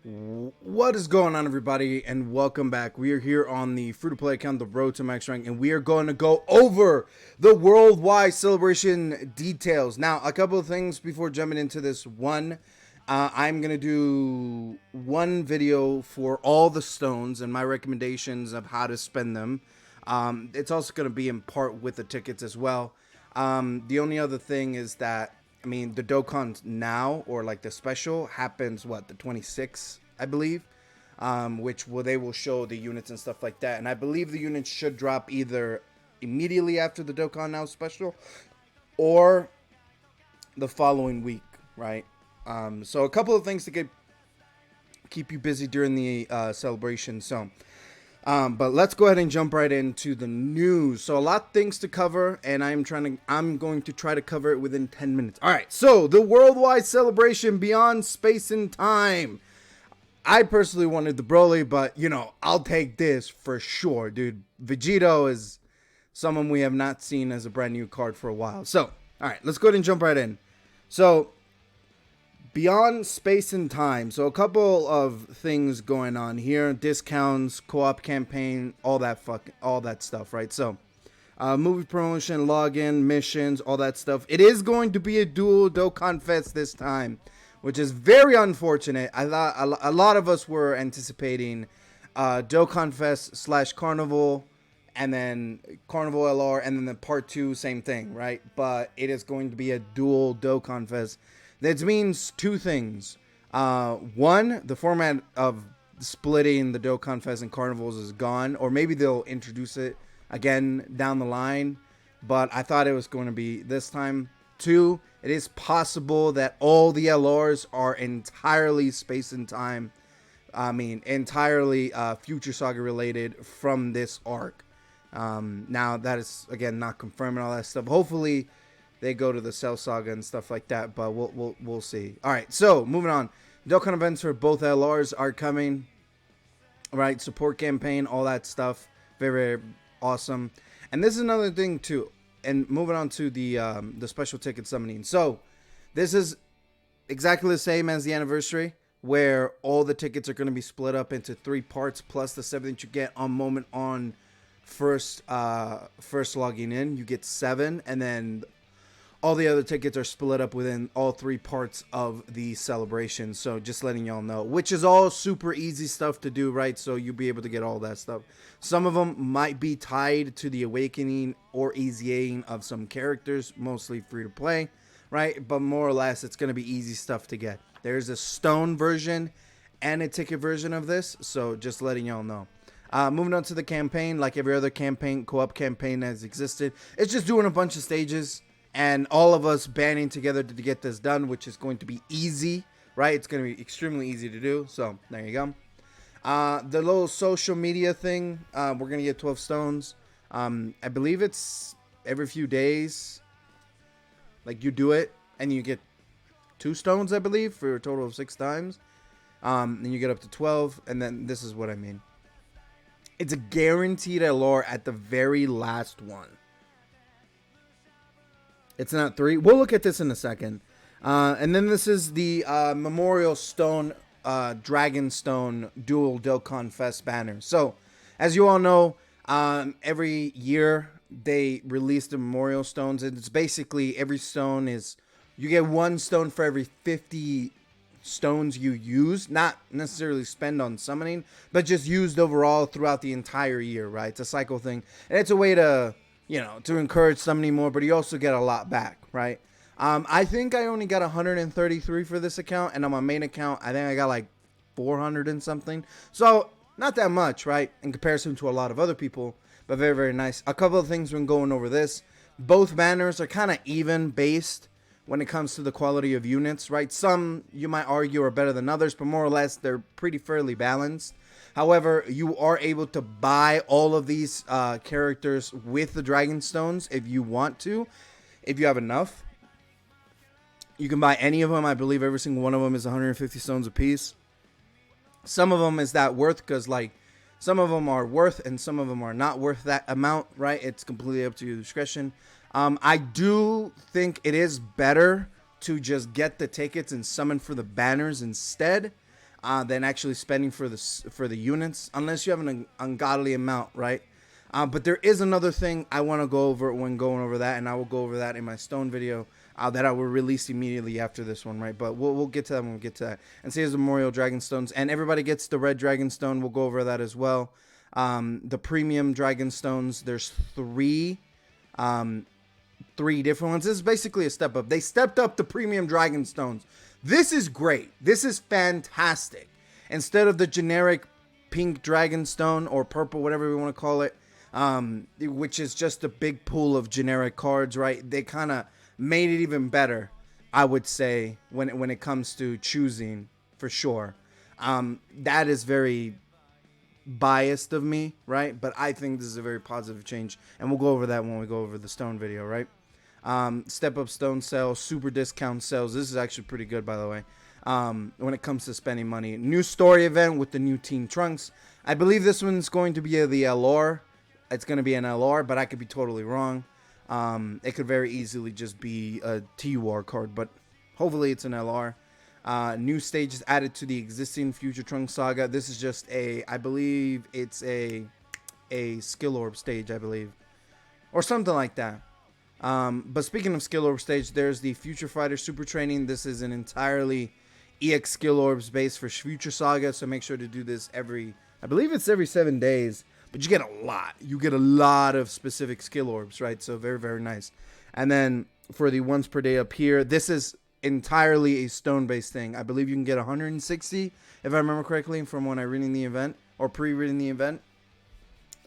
What is going on, everybody, and welcome back. We are here on the free-to-play account, The Road to Max Rank, and we are going to go over the worldwide celebration details. Now, a couple of things before jumping into this. One, I'm going to do one video for all the stones and my recommendations of how to spend them. It's also going to be in part with the tickets as well. The only other thing is that the Dokkan now, or like the special, happens the 26th, I believe, which they will show the units and stuff like that. And I believe the units should drop either immediately after the Dokkan now special or the following week, right? So a couple of things to keep you busy during the celebration. But let's go ahead and jump right into the news. So a lot of things to cover, and I'm going to try to cover it within 10 minutes. All right. So the worldwide celebration beyond space and time. I personally wanted the Broly, but I'll take this for sure, dude. Vegito is someone we have not seen as a brand new card for a while. So, all right, let's go ahead and jump right in. So, beyond space and time. So a couple of things going on here: discounts, co-op campaign, all that stuff, right? So, movie promotion, login, missions, all that stuff. It is going to be a dual Dokkan Fest this time, which is very unfortunate. I thought a lot of us were anticipating Dokkan Fest / Carnival, and then Carnival LR, and then the part 2, same thing, right? But it is going to be a dual Dokkan Fest. That means two things. One, the format of splitting the Dokkan Fest and Carnivals is gone, or maybe they'll introduce it again down the line, but I thought it was going to be this time. Two, it is possible that all the LRs are entirely space and time. Entirely Future Saga related from this arc. Now, that is, again, not confirming all that stuff. Hopefully they go to the Cell Saga and stuff like that, but we'll see. All right, so moving on. Dokkan events for both LRs are coming. All right, support campaign, all that stuff, very, very awesome. And this is another thing too. And moving on to the special ticket summoning. So this is exactly the same as the anniversary, where all the tickets are going to be split up into 3 parts, plus the 7 that you get on moment on first logging in. You get 7, and then all the other tickets are split up within all 3 parts of the celebration. So just letting y'all know, which is all super easy stuff to do, right? So you'll be able to get all that stuff. Some of them might be tied to the awakening or EZAing of some characters, mostly free to play, right? But more or less, it's going to be easy stuff to get. There's a stone version and a ticket version of this. So just letting y'all know. Moving on to the campaign, like every other campaign, co-op campaign that has existed, it's just doing a bunch of stages and all of us banding together to get this done, which is going to be easy, right? It's going to be extremely easy to do. So there you go. The little social media thing, we're going to get 12 stones. I believe it's every few days. Like, you do it and you get 2 stones, I believe, for a total of 6 times. Then you get up to 12. And then this is what I mean. It's a guaranteed LR at the very last one. It's not 3. We'll look at this in a second. And then this is the Memorial Stone, Dragon Stone Dual Dokkan Fest banner. So, as you all know, every year they release the Memorial Stones. And it's basically every stone is... You get 1 stone for every 50 stones you use. Not necessarily spend on summoning, but just used overall throughout the entire year, right? It's a cycle thing. And it's a way to... to encourage summoning more, but you also get a lot back, right? I think I only got 133 for this account, and on my main account, I think I got like 400 and something. So, not that much, right? In comparison to a lot of other people, but very, very nice. A couple of things when going over this. Both banners are kind of even based when it comes to the quality of units, right? Some, you might argue, are better than others, but more or less, they're pretty fairly balanced. However, you are able to buy all of these characters with the Dragon Stones if you want to, if you have enough. You can buy any of them. I believe every single one of them is 150 stones apiece. Some of them is that worth, because like some of them are worth and some of them are not worth that amount, right? It's completely up to your discretion. I do think it is better to just get the tickets and summon for the banners instead. than actually spending for the units, unless you have an ungodly amount, right? But there is another thing I want to go over when going over that, and I will go over that in my stone video that I will release immediately after this one, right? But we'll get to that when we get to that. And see, here's the Memorial Dragon Stones, and everybody gets the red Dragon Stone. We'll go over that as well. The premium Dragon Stones, there's three different ones. This is basically a step up. They stepped up the premium Dragon Stones. This is great. This is fantastic. Instead of the generic pink Dragon Stone or purple, whatever we want to call it, which is just a big pool of generic cards, right? They kind of made it even better, I would say, when it comes to choosing, for sure. That is very biased of me, right? But I think this is a very positive change, and we'll go over that when we go over the stone video, right? Step up stone sales, super discount sales. This is actually pretty good, by the way. When it comes to spending money. New story event with the new Team Trunks. I believe this one's going to be the LR. It's going to be an LR, but I could be totally wrong. It could very easily just be a TUR card, but hopefully it's an LR. New stages added to the existing Future Trunks saga. This is just I believe it's a skill orb stage, I believe, or something like that. But speaking of skill orb stage, there's the Future Fighter Super Training. This is an entirely EX skill orbs base for Future Saga, so make sure to do this I believe it's every 7 days, but you get a lot. You get a lot of specific skill orbs, right? So very, very nice. And then for the once per day up here, this is entirely a stone-based thing. I believe you can get 160, if I remember correctly, from when I reading the event, or pre-reading the event.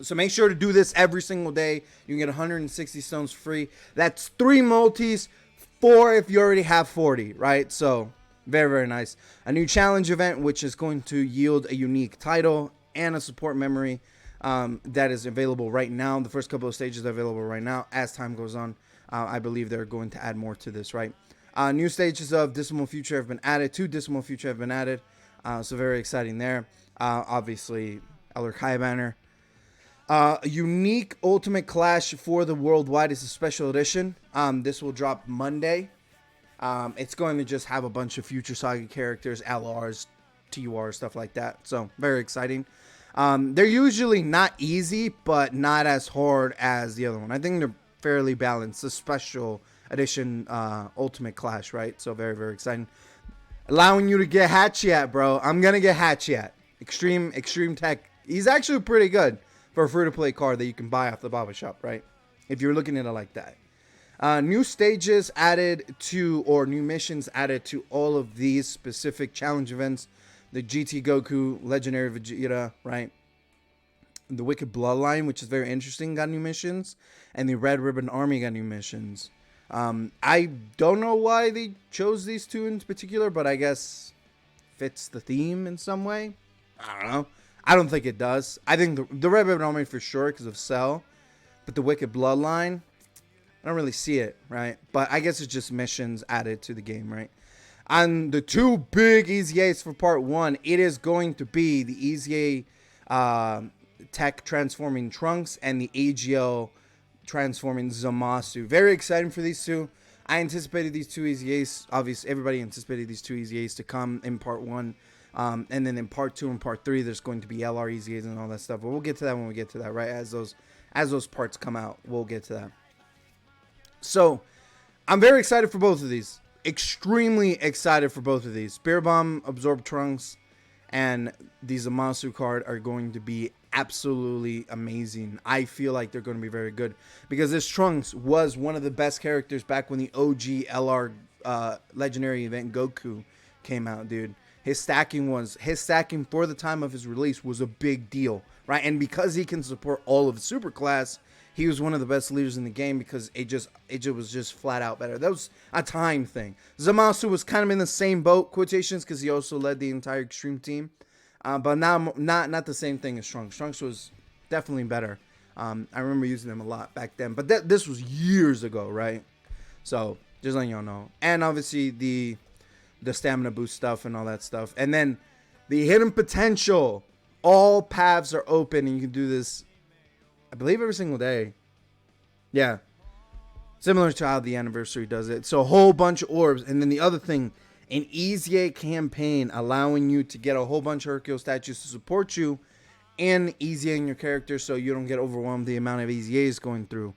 So make sure to do this every single day. You can get 160 stones free. That's 3 multis, 4 if you already have 40, right? So very, very nice. A new challenge event, which is going to yield a unique title and a support memory that is available right now. The first couple of stages are available right now. As time goes on, I believe they're going to add more to this, right? New stages of Dismal Future have been added. 2 Dismal Future have been added. So very exciting there. Obviously, Elder Kai banner. Unique Ultimate Clash for the Worldwide is a special edition. This will drop Monday. It's going to just have a bunch of Future Saga characters, LRs, TURs, stuff like that. So very exciting. They're usually not easy, but not as hard as the other one. I think they're fairly balanced. The special edition Ultimate Clash, right? So very, very exciting. Allowing you to get Hatchet, bro. I'm gonna get Hatchet. Extreme Tech. He's actually pretty good for a free-to-play card that you can buy off the Baba Shop, right? If you're looking at it like that. New stages added to, or new missions added to all of these specific challenge events. The GT Goku, Legendary Vegeta, right? The Wicked Bloodline, which is very interesting, got new missions. And the Red Ribbon Army got new missions. I don't know why they chose these 2 in particular, but I guess fits the theme in some way. I don't know. I don't think it does. I think the Red Ribbon Army for sure because of Cell. But the Wicked Bloodline, I don't really see it, right? But I guess it's just missions added to the game, right? And the 2 big EZAs for part 1, it is going to be the EZA Tech transforming Trunks and the AGL transforming Zamasu. Very exciting for these 2. I anticipated these 2 EZAs. Obviously, everybody anticipated these 2 EZAs to come in part 1. And then in part 2 and part 3, there's going to be LR EZAs and all that stuff. But we'll get to that when we get to that, right? As those parts come out, we'll get to that. So, I'm very excited for both of these. Extremely excited for both of these. Spirit Bomb, Absorb Trunks, and the Zamasu card are going to be absolutely amazing. I feel like they're going to be very good. Because this Trunks was one of the best characters back when the OG LR Legendary event Goku came out, dude. His stacking for the time of his release was a big deal, right? And because he can support all of the super class, he was one of the best leaders in the game because it was just flat out better. That was a time thing. Zamasu was kind of in the same boat, quotations, because he also led the entire Extreme team. But now not the same thing as Trunks. Trunks was definitely better. I remember using them a lot back then. But this was years ago, right? So just letting y'all know. And obviously the stamina boost stuff and all that stuff. And then the hidden potential. All paths are open and you can do this, I believe, every single day. Yeah. Similar to how the anniversary does it. So a whole bunch of orbs. And then the other thing An EZA campaign allowing you to get a whole bunch of Hercule statues to support you and EZAing your character so you don't get overwhelmed the amount of EZAs going through.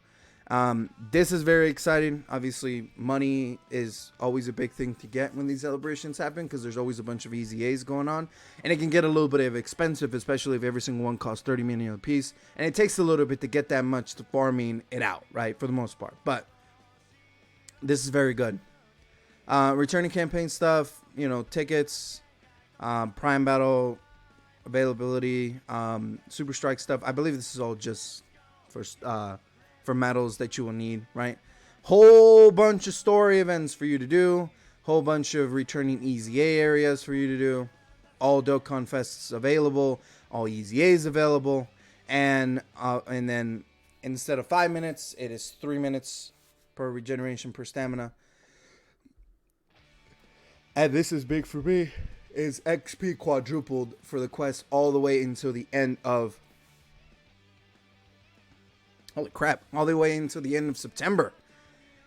This is very exciting. Obviously, money is always a big thing to get when these celebrations happen because there's always a bunch of EZAs going on. And it can get a little bit of expensive, especially if every single one costs 30 million a piece. And it takes a little bit to get that much to farming it out, right, for the most part. But this is very good. Returning campaign stuff, tickets, Prime Battle availability, Super Strike stuff. I believe this is all just for medals that you will need, right? Whole bunch of story events for you to do. Whole bunch of returning EZA areas for you to do. All Dokkan Fests available. All EZAs available. And then instead of 5 minutes, it is 3 minutes per regeneration per stamina. And this is big for me, is XP quadrupled for the quest all the way until the end of... Holy crap, all the way until the end of September.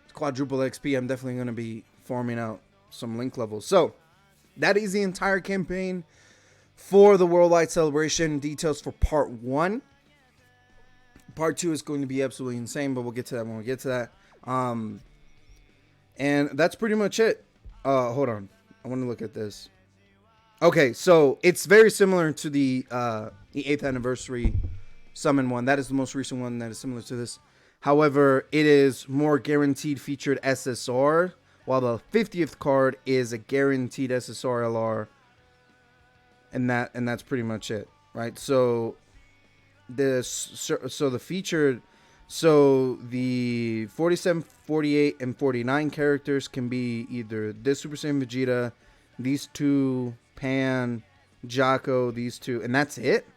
It's quadruple XP. I'm definitely going to be farming out some link levels. So, that is the entire campaign for the Worldwide Celebration. Details for Part 1. Part 2 is going to be absolutely insane, but we'll get to that when we get to that. And that's pretty much it. Hold on. I want to look at this. Okay, so it's very similar to the 8th anniversary summon one. That is the most recent one that is similar to this. However, it is more guaranteed featured SSR, while the 50th card is a guaranteed SSR LR. And that's pretty much it, right? So the featured, so the 47, 48, and 49 characters can be either this Super Saiyan Vegeta, these two, Pan, Jaco, these two, and that's it.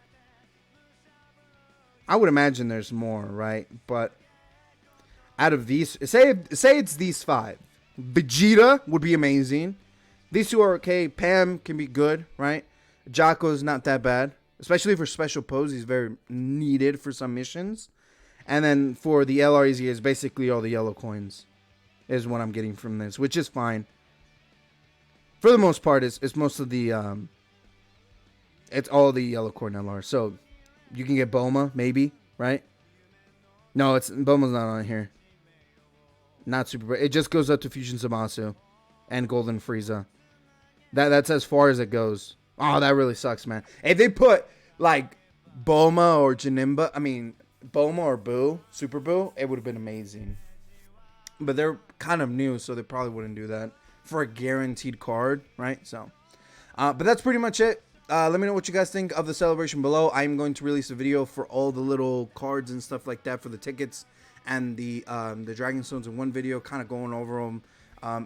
I would imagine there's more, right? But out of these, say it's these 5. Vegeta would be amazing. These two are okay. Pam can be good, right? Jaco's not that bad, especially for special pose. He's very needed for some missions. And then for the LREZ is basically all the yellow coins is what I'm getting from this, which is fine. For the most part, it's most of the, it's all the yellow coin LR. So you can get Bulma, maybe, right? No, Bulma's not on here. Not super. It just goes up to Fusion Zamasu and Golden Frieza. That's as far as it goes. Oh, that really sucks, man. If they put like Bulma or Janemba, I mean Bulma or Boo, Super Boo, it would have been amazing. But they're kind of new, so they probably wouldn't do that for a guaranteed card, right? So, but that's pretty much it. Let me know what you guys think of the celebration below. I'm going to release a video for all the little cards and stuff like that for the tickets and the Dragon Stones in one video, kind of going over them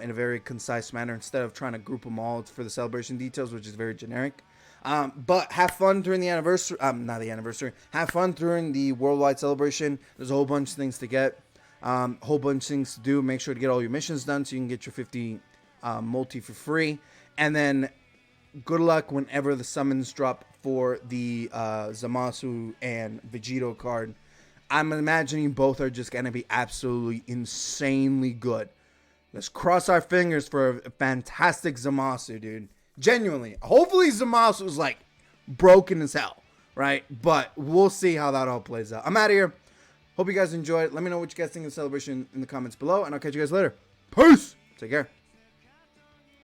in a very concise manner instead of trying to group them all for the celebration details, which is very generic. But have fun during the anniversary. Not the anniversary. Have fun during the Worldwide Celebration. There's a whole bunch of things to get. Whole bunch of things to do. Make sure to get all your missions done so you can get your 50 multi for free. And then good luck whenever the summons drop for the Zamasu and Vegito card. I'm imagining both are just going to be absolutely insanely good. Let's cross our fingers for a fantastic Zamasu, dude. Genuinely. Hopefully Zamasu is like broken as hell, right? But we'll see how that all plays out. I'm out of here. Hope you guys enjoyed. Let me know what you guys think of the celebration in the comments below, and I'll catch you guys later. Peace. Take care.